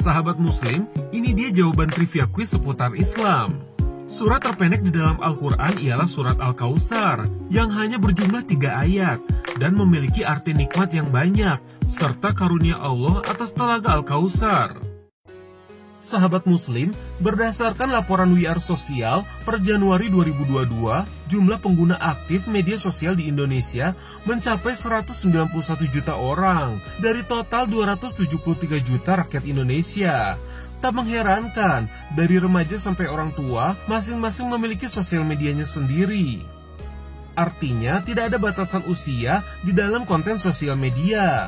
Sahabat Muslim, ini dia jawaban trivia kuis seputar Islam. Surat terpendek di dalam Al-Quran ialah surat Al-Kautsar, yang hanya berjumlah 3 ayat, dan memiliki arti nikmat yang banyak, serta karunia Allah atas telaga Al-Kautsar. Sahabat Muslim, berdasarkan laporan We Are Social per Januari 2022, jumlah pengguna aktif media sosial di Indonesia mencapai 191 juta orang dari total 273 juta rakyat Indonesia. Tak mengherankan, dari remaja sampai orang tua, masing-masing memiliki sosial medianya sendiri. Artinya, tidak ada batasan usia di dalam konten sosial media.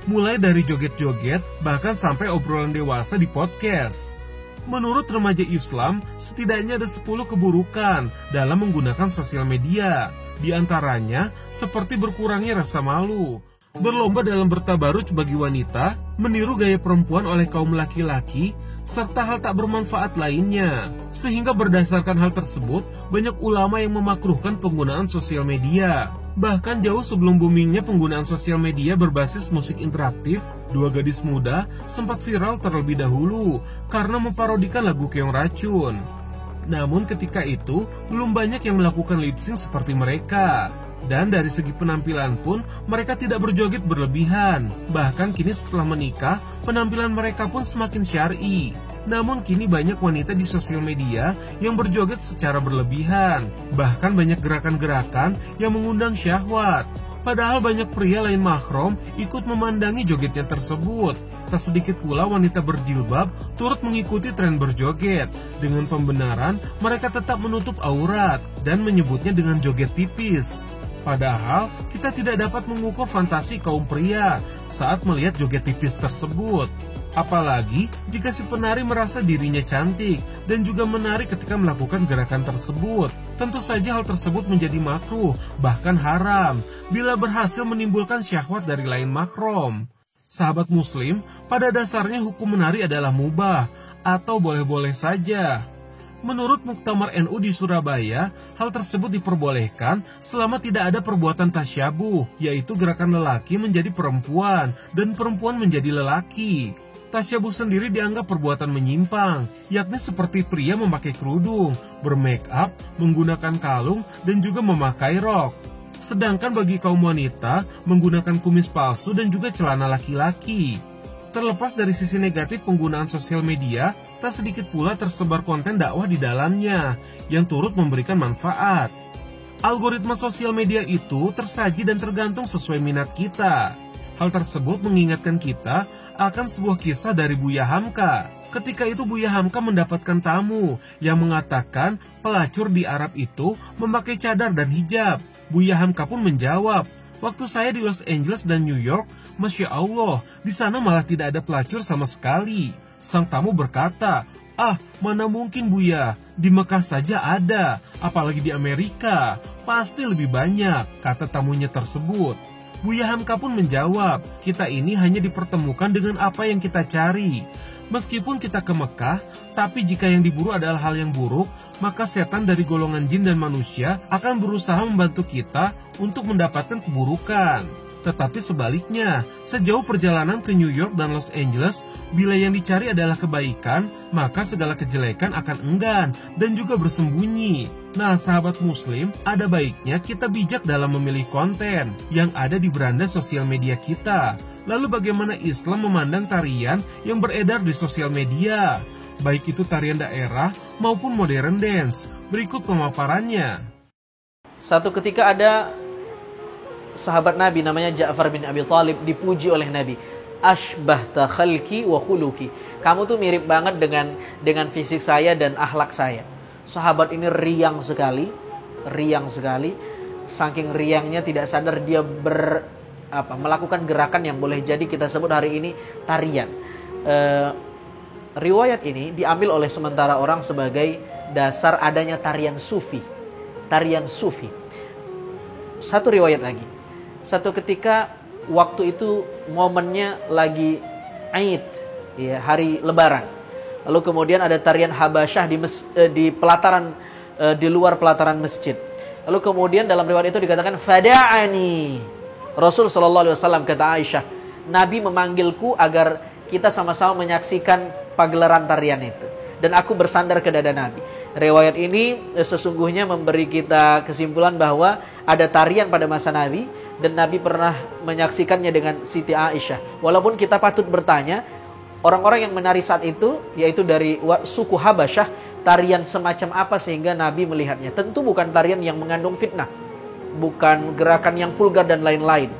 Mulai dari joget-joget, bahkan sampai obrolan dewasa di podcast. Menurut remaja Islam, setidaknya ada 10 keburukan dalam menggunakan sosial media. Di antaranya, seperti berkurangnya rasa malu, berlomba dalam bertabaruj bagi wanita, meniru gaya perempuan oleh kaum laki-laki, serta hal tak bermanfaat lainnya. Sehingga berdasarkan hal tersebut, banyak ulama yang memakruhkan penggunaan sosial media. Bahkan jauh sebelum boomingnya penggunaan sosial media berbasis musik interaktif, 2 gadis muda sempat viral terlebih dahulu karena memparodikan lagu Keong Racun. Namun ketika itu, belum banyak yang melakukan lip sync seperti mereka. Dan dari segi penampilan pun, mereka tidak berjoget berlebihan. Bahkan kini setelah menikah, penampilan mereka pun semakin syar'i. Namun kini banyak wanita di sosial media yang berjoget secara berlebihan. Bahkan banyak gerakan-gerakan yang mengundang syahwat. Padahal banyak pria lain mahram ikut memandangi jogetnya tersebut. Tak sedikit pula wanita berjilbab turut mengikuti tren berjoget. Dengan pembenaran, mereka tetap menutup aurat dan menyebutnya dengan joget tipis. Padahal, kita tidak dapat mengukur fantasi kaum pria saat melihat joget tipis tersebut. Apalagi jika si penari merasa dirinya cantik dan juga menarik ketika melakukan gerakan tersebut. Tentu saja hal tersebut menjadi makruh, bahkan haram, bila berhasil menimbulkan syahwat dari lain mahram. Sahabat Muslim, pada dasarnya hukum menari adalah mubah atau boleh-boleh saja. Menurut Muktamar NU di Surabaya, hal tersebut diperbolehkan selama tidak ada perbuatan tasyabuh, yaitu gerakan lelaki menjadi perempuan dan perempuan menjadi lelaki. Tasyabuh sendiri dianggap perbuatan menyimpang, yakni seperti pria memakai kerudung, bermake up, menggunakan kalung, dan juga memakai rok. Sedangkan bagi kaum wanita, menggunakan kumis palsu dan juga celana laki-laki. Terlepas dari sisi negatif penggunaan sosial media, tak sedikit pula tersebar konten dakwah di dalamnya yang turut memberikan manfaat. Algoritma sosial media itu tersaji dan tergantung sesuai minat kita. Hal tersebut mengingatkan kita akan sebuah kisah dari Buya Hamka. Ketika itu Buya Hamka mendapatkan tamu yang mengatakan pelacur di Arab itu memakai cadar dan hijab. Buya Hamka pun menjawab, "Waktu saya di Los Angeles dan New York, Masya Allah, di sana malah tidak ada pelacur sama sekali." Sang tamu berkata, "Ah, mana mungkin Buya, di Mekah saja ada, apalagi di Amerika, pasti lebih banyak," kata tamunya tersebut. Buya Hamka pun menjawab, "Kita ini hanya dipertemukan dengan apa yang kita cari. Meskipun kita ke Mekah, tapi jika yang diburu adalah hal yang buruk, maka setan dari golongan jin dan manusia akan berusaha membantu kita untuk mendapatkan keburukan. Tetapi sebaliknya, sejauh perjalanan ke New York dan Los Angeles, bila yang dicari adalah kebaikan, maka segala kejelekan akan enggan dan juga bersembunyi." Nah, sahabat Muslim, ada baiknya kita bijak dalam memilih konten yang ada di beranda sosial media kita. Lalu bagaimana Islam memandang tarian yang beredar di sosial media, baik itu tarian daerah maupun modern dance? Berikut pemaparannya. Satu ketika ada sahabat Nabi namanya Ja'far bin Abi Thalib dipuji oleh Nabi. "Ashbahta khalqi wa khuluqi." Kamu tuh mirip banget dengan fisik saya dan akhlak saya. Sahabat ini riang sekali. Saking riangnya tidak sadar dia melakukan gerakan yang boleh jadi kita sebut hari ini tarian. Riwayat ini diambil oleh sementara orang sebagai dasar adanya tarian sufi. Satu riwayat lagi. Satu ketika waktu itu momennya lagi Aid, ya, hari Lebaran. Lalu kemudian ada tarian Habasyah di pelataran di luar pelataran masjid. Lalu kemudian dalam riwayat itu dikatakan fada'ani. Rasul sallallahu alaihi wasallam, kata Aisyah, Nabi memanggilku agar kita sama-sama menyaksikan pagelaran tarian itu. Dan aku bersandar ke dada Nabi. Riwayat ini sesungguhnya memberi kita kesimpulan bahwa ada tarian pada masa Nabi, dan Nabi pernah menyaksikannya dengan Siti Aisyah. Walaupun kita patut bertanya, orang-orang yang menari saat itu, yaitu dari suku Habasyah, tarian semacam apa sehingga Nabi melihatnya? Tentu bukan tarian yang mengandung fitnah, bukan gerakan yang vulgar dan lain-lain.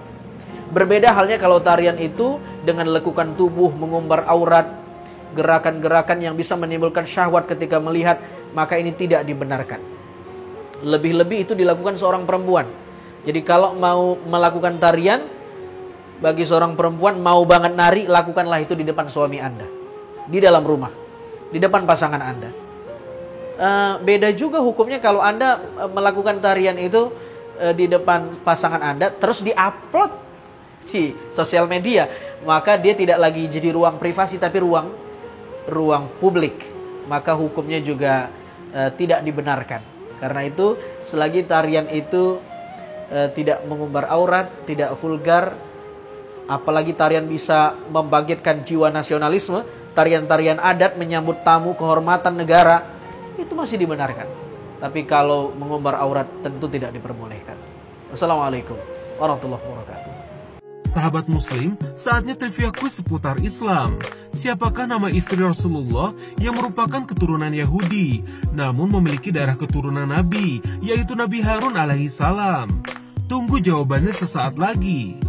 Berbeda halnya kalau tarian itu dengan lekukan tubuh, mengumbar aurat, gerakan-gerakan yang bisa menimbulkan syahwat ketika melihat, maka ini tidak dibenarkan. Lebih-lebih itu dilakukan seorang perempuan. Jadi kalau mau melakukan tarian, bagi seorang perempuan mau banget nari, lakukanlah itu di depan suami Anda, di dalam rumah, di depan pasangan Anda. Beda juga hukumnya kalau Anda melakukan tarian itu di depan pasangan Anda, terus diupload di sosial media, maka dia tidak lagi jadi ruang privasi, tapi ruang publik. Maka hukumnya juga tidak dibenarkan. Karena itu selagi tarian itu tidak mengumbar aurat, tidak vulgar, apalagi tarian bisa membangkitkan jiwa nasionalisme, tarian-tarian adat menyambut tamu kehormatan negara, itu masih dibenarkan. Tapi kalau mengumbar aurat tentu tidak diperbolehkan. Wassalamualaikum warahmatullahi wabarakatuh. Sahabat Muslim, saatnya trivia kuis seputar Islam. Siapakah nama istri Rasulullah yang merupakan keturunan Yahudi, namun memiliki darah keturunan Nabi, yaitu Nabi Harun alaihi salam? Tunggu jawabannya sesaat lagi.